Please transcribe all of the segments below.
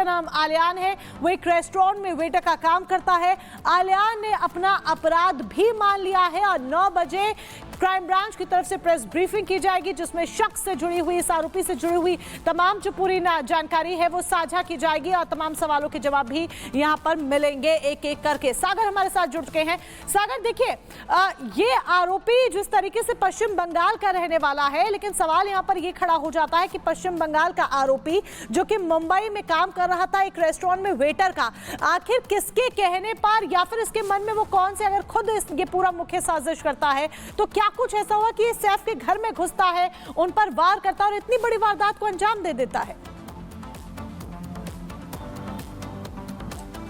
जिसका नाम आलियान है, वो एक रेस्टोरेंट में वेटर का काम करता है। आलियान ने अपना अपराध भी मान लिया है और 9 बजे क्राइम ब्रांच की तरफ से प्रेस ब्रीफिंग की जाएगी, जिसमें शख्स से जुड़ी हुई, इस आरोपी से जुड़ी हुई तमाम जो पूरी जानकारी है वो साझा की जाएगी और तमाम सवालों के जवाब भी यहां पर मिलेंगे एक एक करके। सागर हमारे साथ जुड़ चुके हैं। सागर, देखिए, ये आरोपी जिस तरीके से पश्चिम बंगाल का रहने वाला है, लेकिन सवाल यहां पर ये खड़ा हो जाता है कि पश्चिम बंगाल का आरोपी जो कि मुंबई में काम कर रहा था एक रेस्टोरेंट में वेटर का, आखिर किसके कहने पर या फिर इसके मन में वो कौन से, अगर खुद ये पूरा मुख्य साजिश करता है तो क्या कुछ ऐसा हुआ कि ये सैफ के घर में घुसता है, उन पर वार करता है और इतनी बड़ी वारदात को अंजाम दे देता है?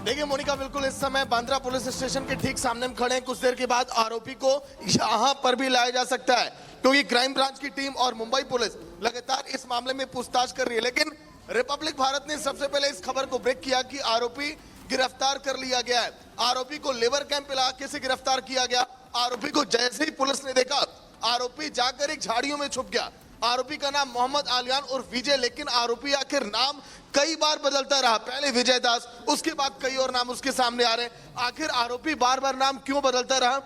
देखिए मोनिका, बिल्कुल इस समय बांद्रा पुलिस स्टेशन के ठीक सामने हम खड़े हैं। कुछ देर के बाद आरोपी को यहां पर भी लाया जा सकता है, क्योंकि क्राइम ब्रांच की टीम और मुंबई पुलिस लगातार इस मामले में पूछताछ कर रही है। लेकिन रिपब्लिक भारत ने सबसे पहले इस खबर को ब्रेक किया कि आरोपी गिरफ्तार कर लिया गया है। आरोपी को लेबर कैंप इलाके से गिरफ्तार किया गया। आरोपी को जैसे ही पुलिस ने देखा, आरोपी जाकर एक झाड़ियों में छुप गया। आरोपी का नाम मोहम्मद आलियान और विजय, लेकिन आरोपी आखिर नाम कई बार बदलता रहा। पहले विजय दास, उसके बाद कई और नाम उसके सामने आ रहे हैं। आखिर आरोपी बार बार नाम क्यों बदलता रहा?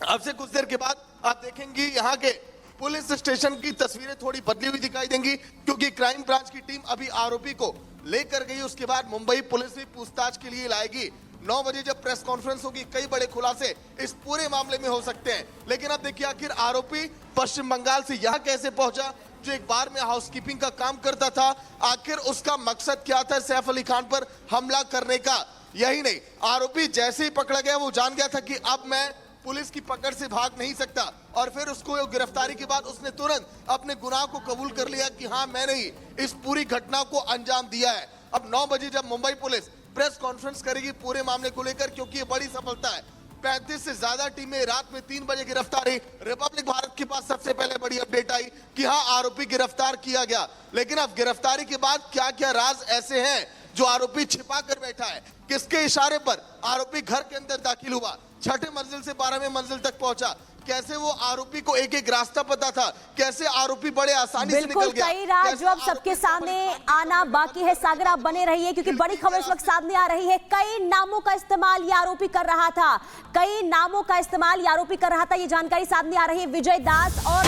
अब से कुछ देर के बाद आप देखेंगे यहाँ के पुलिस स्टेशन की तस्वीरें थोड़ी बदली हुई दिखाई देंगी, क्योंकि क्राइम ब्रांच की टीम अभी आरोपी को लेकर गई। उसके बाद मुंबई पुलिस भी पूछताछ के लिए लाएगी। 9 बजे जब प्रेस कॉन्फ्रेंस होगी, कई बड़े खुलासे इस पूरे मामले में हो सकते हैं। लेकिन अब देखिए आखिर आरोपी पश्चिम बंगाल से यहाँ कैसे पहुंचा, जो एक बार में हाउसकीपिंग का काम करता था, आखिर उसका मकसद क्या था सैफ अली खान पर हमला करने का? यही नहीं, आरोपी जैसे ही पकड़ा गया वो जान गया था कि अब मैं पुलिस की पकड़ से भाग नहीं सकता, और फिर उसको गिरफ्तारी के बाद उसने तुरंत अपने गुनाह को कबूल कर लिया कि हाँ, मैंने ही इस पूरी घटना को अंजाम दिया है। अब 9 बजे जब मुंबई पुलिस प्रेस कॉन्फ्रेंस करेगी पूरे मामले को लेकर, क्योंकि ये बड़ी सफलता है। 35 से ज्यादा टीमें रात में 3 बजे गिरफ्तारी। रिपब्लिक भारत के पास सबसे पहले बड़ी अपडेट आई कि हाँ, आरोपी गिरफ्तार किया गया। लेकिन अब गिरफ्तारी के बाद क्या क्या राज ऐसे हैं जो आरोपी छिपा कर बैठा है? किसके इशारे पर आरोपी घर के अंदर दाखिल हुआ, 6ठी मंजिल से 12वीं मंजिल तक पहुंचा? कैसे वो आरोपी को एक एक रास्ता पता था? कैसे आरोपी बड़े आसानी से निकल गया? कई राज जो अब सबके सामने आना बाकी है। सागर, आप बने रहिए, क्योंकि बड़ी खबर इस वक्त सामने आ रही है। कई नामों का इस्तेमाल ये आरोपी कर रहा था, कई नामों का इस्तेमाल ये आरोपी कर रहा था। ये जानकारी सामने आ रही है। विजय दास और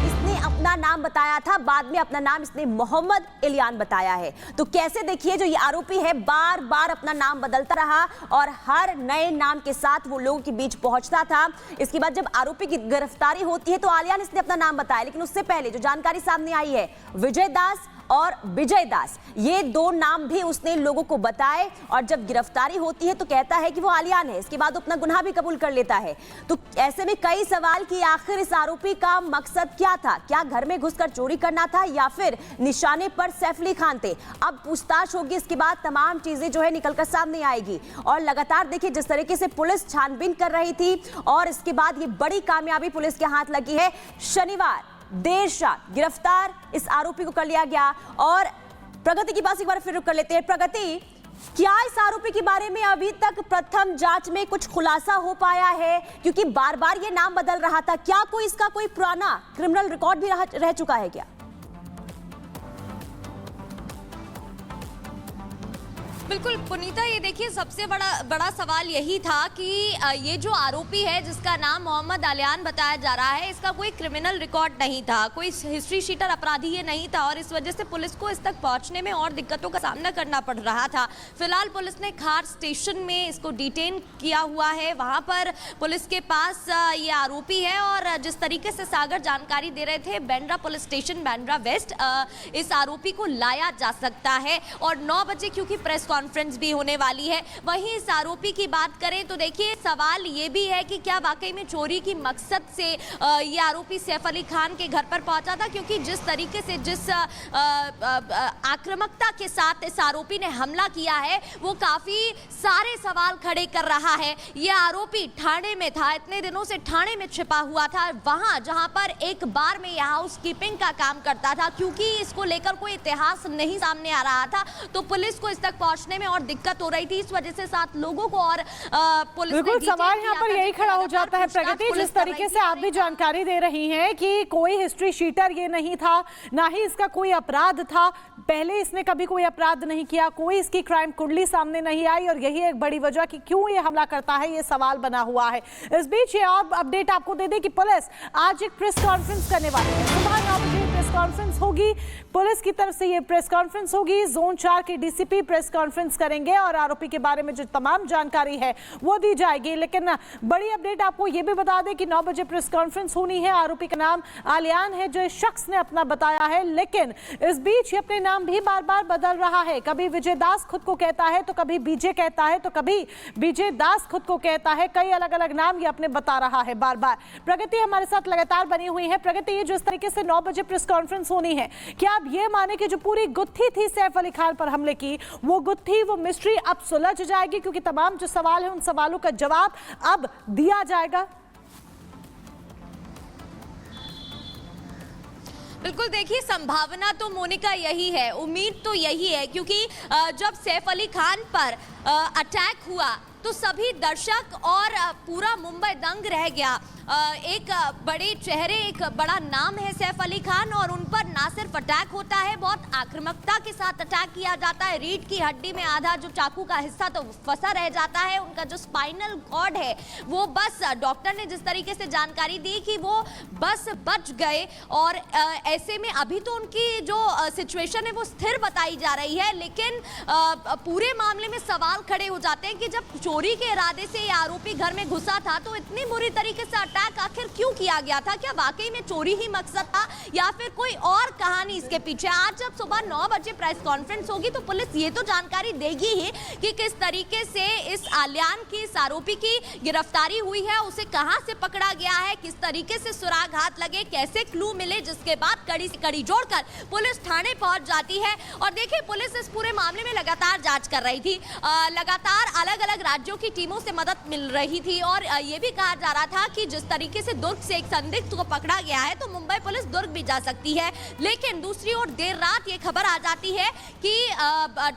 इसने अपना नाम बताया था, बाद में अपना नाम इसने मोहम्मद इलियान बताया है। तो कैसे, देखिए, जो ये आरोपी है बार बार अपना नाम बदलता रहा और हर नए नाम के साथ वो लोगों के बीच पहुंचता था। इसके बाद जब आरोपी की गिरफ्तारी होती है तो आलियान इसने अपना नाम बताया, लेकिन उससे पहले जो जानकारी सामने आई है, विजय दास और विजय दास, ये 2 नाम भी उसने लोगों को बताए, और जब गिरफ्तारी होती है तो कहता है कि वो आलियान है। इसके बाद अपना गुनाह भी कबूल कर लेता है। तो ऐसे में कई सवाल कि आखिर इस आरोपी का मकसद क्या था? क्या घर में घुसकर चोरी करना था या फिर निशाने पर सैफ अली खान थे? अब पूछताछ होगी, इसके बाद तमाम चीजें जो है निकलकर सामने आएगी। और लगातार देखिए जिस तरीके से पुलिस छानबीन कर रही थी, और इसके बाद ये बड़ी कामयाबी पुलिस के हाथ लगी है। शनिवार देर शाम गिरफ्तार इस आरोपी को कर लिया गया। और प्रगति की पास एक बार फिर रुक कर लेते हैं। प्रगति, क्या इस आरोपी के बारे में अभी तक प्रथम जांच में कुछ खुलासा हो पाया है? क्योंकि बार बार ये नाम बदल रहा था। क्या कोई इसका कोई पुराना क्रिमिनल रिकॉर्ड भी रह चुका है क्या? बिल्कुल पुनीता, ये देखिए सबसे बड़ा सवाल यही था कि ये जो आरोपी है जिसका नाम मोहम्मद आलियान बताया जा रहा है, इसका कोई क्रिमिनल रिकॉर्ड नहीं था, कोई हिस्ट्री शीटर अपराधी ये नहीं था, और इस वजह से पुलिस को इस तक पहुंचने में और दिक्कतों का सामना करना पड़ रहा था। फिलहाल पुलिस ने खार स्टेशन में इसको डिटेन किया हुआ है। वहां पर पुलिस के पास ये आरोपी है, और जिस तरीके से सागर जानकारी दे रहे थे, Bandra police station, Bandra west, इस आरोपी को लाया जा सकता है। और 9 बजे क्योंकि प्रेस कॉन्फ्रेंस भी होने वाली है। वहीं इस आरोपी की बात करें तो देखिए सवाल ये भी है कि क्या वाकई में चोरी की मकसद से ये आरोपी सैफ अली खान के घर पर पहुंचा था, क्योंकि जिस तरीके से जिस आक्रामकता के साथ इस आरोपी ने हमला किया है वो काफी सारे सवाल खड़े कर रहा है। ये आरोपी ठाणे में था, इतने दिनों से ठाणे में छिपा हुआ था, वहां जहां पर एक बार में यह हाउस कीपिंग का काम करता था। क्योंकि इसको लेकर कोई इतिहास नहीं सामने आ रहा था तो पुलिस को इस तक पहुंचने पहुंचने में और दिक्कत हो रही थी, इस वजह से 7 लोगों को और पुलिस ने बिल्कुल सवाल यहाँ पर यही खड़ा हो जाता है प्रगति, जिस तरीके से आप भी जानकारी दे रही हैं कि कोई हिस्ट्री शीटर ये नहीं था, ना ही इसका कोई अपराध था, पहले इसने कभी कोई अपराध नहीं किया, कोई इसकी क्राइम कुंडली सामने नहीं आई और यही एक बड़ी वजह कि क्यों ये हमला करता है, ये सवाल बना हुआ है। इस बीच ये और अपडेट आपको दे दें कि पुलिस आज एक प्रेस कॉन्फ्रेंस करने वाली है। सुबह 9 बजे प्रेस कॉन्फ्रेंस होगी, पुलिस की तरफ से ये प्रेस कॉन्फ्रेंस होगी। जोन 4 के डीसीपी प्रेस कॉन्फ्रेंस करेंगे और आरोपी के बारे में जो तमाम जानकारी है वो दी जाएगी। लेकिन बड़ी अपडेट आपको ये भी बता दें कि 9 बजे प्रेस कॉन्फ्रेंस होनी है। आरोपी का नाम आलियान है, जो इस शख्स ने अपना बताया है, लेकिन इस बीच ये अपने नाम भी बार बार बदल रहा है। कभी विजय दास खुद को कहता है, तो कभी बीजे कहता है, तो कभी विजय दास खुद को कहता है। कई अलग अलग नाम ये अपने बता रहा है बार बार। प्रगति हमारे साथ लगातार बनी हुई है। प्रगति, ये जिस तरीके से 9 बजे प्रेस कॉन्फ्रेंस होनी है, क्या आप ये माने कि जो पूरी गुत्थी थी सैफ अली खान पर हमले की, वो गुत्थी, वो मिस्ट्री अब सुलझ जाएगी, क्योंकि तमाम जो सवाल है उन सवालों का जवाब अब दिया जाएगा? बिल्कुल, देखिए संभावना तो मोनिका यही है, उम्मीद तो यही है, क्योंकि जब सैफ अली खान पर अटैक हुआ तो सभी दर्शक और पूरा मुंबई दंग रह गया। एक बड़े चेहरे, एक बड़ा नाम है सैफ अली खान, और उन पर ना सिर्फ अटैक होता है, बहुत आक्रामकता के साथ अटैक किया जाता है। रीढ़ की हड्डी में आधा जो चाकू का हिस्सा तो फंसा रह जाता है, उनका जो स्पाइनल कॉर्ड है वो बस, डॉक्टर ने जिस तरीके से जानकारी दी कि वो बस बच गए, और ऐसे में अभी तो उनकी जो सिचुएशन है वो स्थिर बताई जा रही है। लेकिन पूरे मामले में सवाल खड़े हो जाते हैं कि जब चोरी के इरादे से ये आरोपी घर में घुसा था तो इतनी बुरी तरीके से अटैक आखिर क्यों किया गया था? क्या वाकई में चोरी ही मकसद था या फिर कोई और कहानी इसके पीछे? आज जब सुबह 9 बजे प्रेस कॉन्फ्रेंस होगी तो पुलिस ये तो जानकारी देगी ही कि किस तरीके से इस आलियान की, इस आरोपी की गिरफ्तारी हुई है, उसे कहां से पकड़ा गया है, किस तरीके से सुराग हाथ लगे, कैसे क्लू मिले, जिसके बाद कड़ी से कड़ी जोड़कर पुलिस थाने पहुंच जाती है। और देखिए, पुलिस इस पूरे मामले में लगातार जांच कर रही थी, लगातार अलग अलग राज्यों की टीमों से मदद मिल रही थी, और ये भी कहा जा रहा था कि जिस तरीके से दुर्ग से एक संदिग्ध को पकड़ा गया है तो मुंबई पुलिस दुर्ग भी जा सकती है। लेकिन दूसरी ओर देर रात ये खबर आ जाती है कि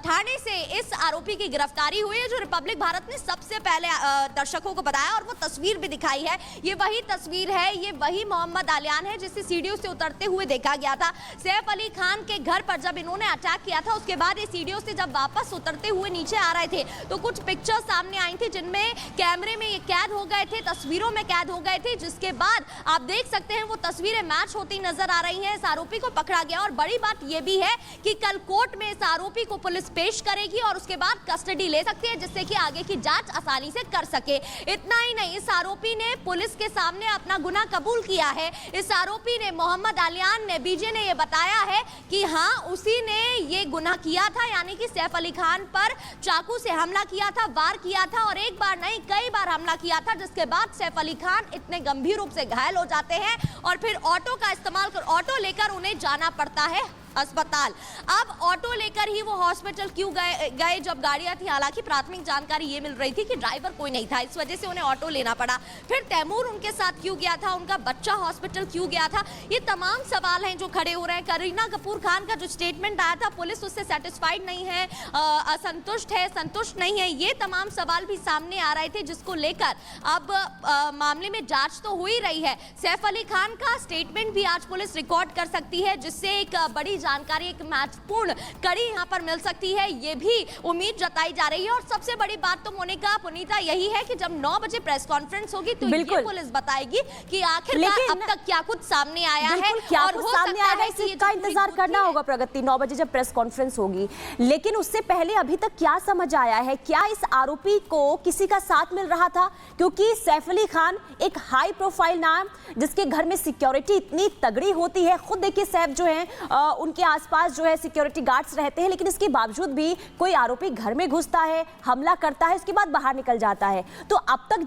ठाणे से इस आरोपी की गिरफ्तारी हुई है, जो रिपब्लिक भारत ने सबसे पहले दर्शकों को बताया, और वो तस्वीर भी दिखाई है। ये वही तस्वीर है, ये वही मोहम्मद आलियान है जिसे सीढ़ियों से उतरते हुए देखा गया था सैफ अली खान के घर पर। जब इन्होंने अटैक किया था उसके बाद ये सीढ़ियों से जब वापस उतरते हुए नीचे आ रहे थे तो कुछ पिक्चर सामने आई थी जिनमें कैमरे में ये कैद हो गए थे, तस्वीरों में कैद हो गए थे, जिसके बाद आप देख सकते हैं वो तस्वीरें मैच होती नजर आ रही हैं। इस आरोपी को पकड़ा गया, और बड़ी बात यह भी है कि कल कोर्ट में इस आरोपी को पुलिस पेश करेगी और उसके बाद कस्टडी ले सकती है, जिससे कि आगे की जांच आसानी से कर सके। इतना ही नहीं, इस आरोपी ने पुलिस के सामने अपना गुनाह कबूल किया है। इस आरोपी ने, मोहम्मद आलियान ने, बीजे ने यह बताया है कि हाँ, उसी ने ये गुनाह किया था, यानी कि सैफ अली खान पर चाकू से हमला किया था, वार किया था, और एक बार नहीं कई बार हमला किया था, जिसके बाद सैफ अली खान इतने गंभीर रूप से घायल हो जाते हैं और फिर ऑटो का इस्तेमाल कर, ऑटो लेकर उन्हें जाना पड़ता है अस्पताल। अब ऑटो लेकर ही वो हॉस्पिटल क्यों गए जब गाड़ियां थी? हालांकि प्राथमिक जानकारी ये मिल रही थी कि ड्राइवर कोई नहीं था, इस वजह से उन्हें ऑटो लेना पड़ा। फिर तैमूर उनके साथ क्यों गया था? उनका बच्चा हॉस्पिटल क्यों गया था? ये तमाम सवाल हैं जो खड़े हो रहे हैं। करीना कपूर खान का जो स्टेटमेंट आया था, पुलिस उससे सेटिस्फाइड नहीं है, असंतुष्ट है, संतुष्ट नहीं है, ये तमाम सवाल भी सामने आ रहे थे, जिसको लेकर अब मामले में जांच तो हो ही रही है। सैफ अली खान का स्टेटमेंट भी आज पुलिस रिकॉर्ड कर सकती है, जिससे एक बड़ी जानकारी, एक महत्वपूर्ण कड़ी यहां पर मिल सकती है, ये भी उम्मीद जताई जा रही है। और सबसे बड़ी बात तो मोनिका, पुनीता, यही है कि जब 9 बजे प्रेस कॉन्फ्रेंस होगी तो ये पुलिस बताएगी कि आखिरकार अब तक क्या कुछ सामने आया है, क्या और कुछ हो सामने सकता आएगा, है कि इसका इंतजार करना होगा। प्रगति, 9 बजे जब प्रेस कॉन्फ्रेंस होगी, लेकिन उससे पहले अभी तक क्या समझ आया है? क्या इस आरोपी को किसी का साथ मिल रहा था? क्योंकि सैफ अली खान एक हाई प्रोफाइल नाम, जिसके घर में सिक्योरिटी इतनी तगड़ी होती है। खुद देखिए, सैफ जो है उनके आसपास जो है सिक्योरिटी गार्ड्स रहते हैं, लेकिन इसके बावजूद भी कोई आरोपी घर में घुसता है, हमला करता है, उसके बाद बाहर निकल जाता है। तो अब तक